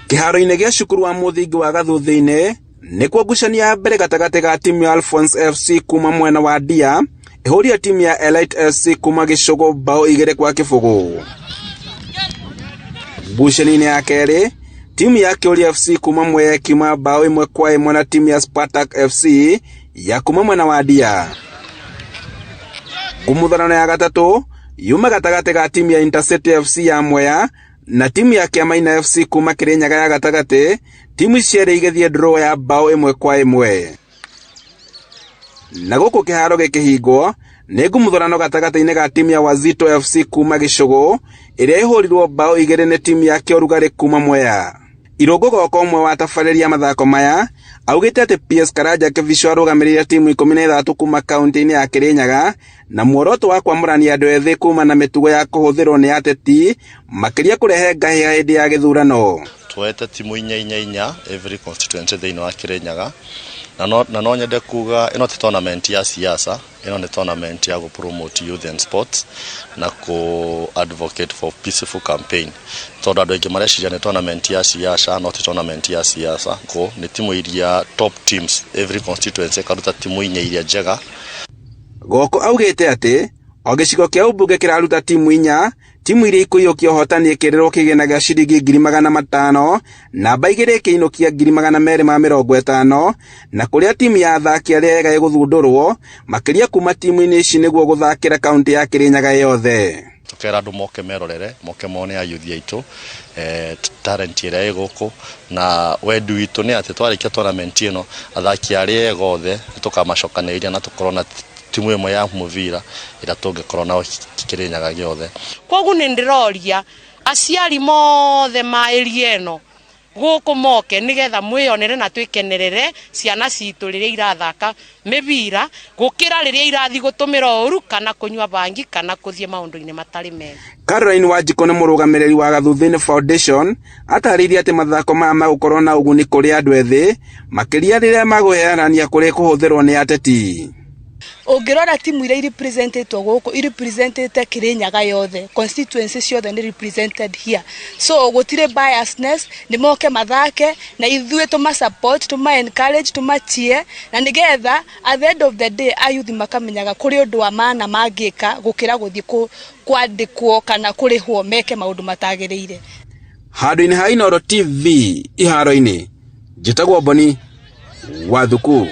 Kiharo-inĩ gĩa cukuru wa mũthingi wa Gathuthĩ-inĩ nĩkuo ngucanio ya mbere gatagatĩ ga timu ya Alphonse FC kuma mwena wa Ndia ĩhũria timu ya Elite FC kuma Gĩcũgũ bao 2-0. Ngucanio-inĩ ya kerĩ timu ya Kĩũria FC kuma Mwea kiuma bao 1-1 na timu ya Spartak FC ya kuma mwena wa Ndia. Ngumutharano ya gatatũ yuma gatagatĩ ga timu ya Intercity FC ya Mwea na timu ya Kiamaina FC kuma Kirinyaga ya gatagatĩ, timu cierĩ igĩthiĩ draw ya bao 1-1. Na gũkũ kĩharo gĩkĩhingwo nĩ ngumutharano gatagatĩ-inĩ ga timu ya Wazito FC kuma Gĩcũgũ ĩrĩa ĩhũrirwo bao 2 nĩ timu ya Kĩorugari kuma Mwea. Irũngũ Goko ũmwe wa tabarĩria mathako maya augĩte atĩ PS Karanja Kĩbico arũgamĩrĩire timu 13 kuma kaunti-inĩ ya Kirinyaga na muoroto wa kwamũrania andũ ethĩ kuma na mĩtugo ya kũhũthĩrwo nĩ ateti makĩria kũrehe ngahĩha hĩndĩ ya gĩthurano. Tuete timu 4 every constituency thĩinĩ wa Kirinyaga na no nyende kuga ĩno ti tournament ya siasa, ĩno nĩ tournament ya promote youth and sports na advocate for peaceful campaign. Tondũ andũ aingĩ mareciria nĩ tournament ya siasa, no ti tournament ya siasa. Nĩ timu iria top teams every constituency karuta timu 4 iria njega. Goko augĩte atĩ o gĩcigo kĩa ũmbunge kĩraruta timu 4, timu iria ikũiyũkia ũhotani ĩkĩrĩrwo kĩgĩna gĩa ciringi 500,000, namba 2 ĩkĩinũkia 250,000 na kũrĩa timu ya athaki arĩa ega ĩgũthundũrwo makĩria kuma timu-inĩ ici nĩguo gũthakĩra kaunti ya Kirinyaga yothe. Tukera andũ moke merorere, moke mone ayuthi aitũ talent ĩrĩa ĩgũkũ na wendi witũ nĩ atĩ twarĩkia tournament ĩno athaki arĩa ega othe tũkamacokanĩrĩria na tũkorwo na timu ĩmwe ya mūbira ĩrĩa tũngĩkorwo nao Kirinyaga gĩothe. Koguo nĩ ndĩroria aciari mothe ma area ĩno gũkũ moke nĩgetha mwĩonere na twĩkenerere ciana citũ rĩrĩa irathaka mĩbira gũkĩra rĩrĩa irathi gũtũmĩra ũru kana kũnyua bangi kana kũthiĩ maũndũ-inĩ matarĩ mega. Caroline Wanjiko nĩ mũrũgamĩrĩri wa Gathuthĩ-inĩ Foundation atarĩirie atĩ mathako maya magũkorwo na ũguni kũrĩ andũ ethĩ makĩria rĩrĩa magũheanania kũrĩ kũhũthĩrwo nĩ ateti. Ũngĩrora timu iria representetwo gũkũ representete Kirinyaga yothe, constituency ciothe nĩ represented here, so gũtirĩ biasness, nĩ moke mathake na ithuĩ tũma support, tũma encourage, tũma cheer na nĩgetha at the end of the day ayuthi makamenyaga kũrĩ ũndũ wa maana mangĩka gũkĩra gũthiĩ kwandĩkwo kana kũrĩhwo meke maũndũ matagĩrĩire. Handũ-inĩ ha Inooro TV iharo-inĩ njĩtagwo Boni Wathuku.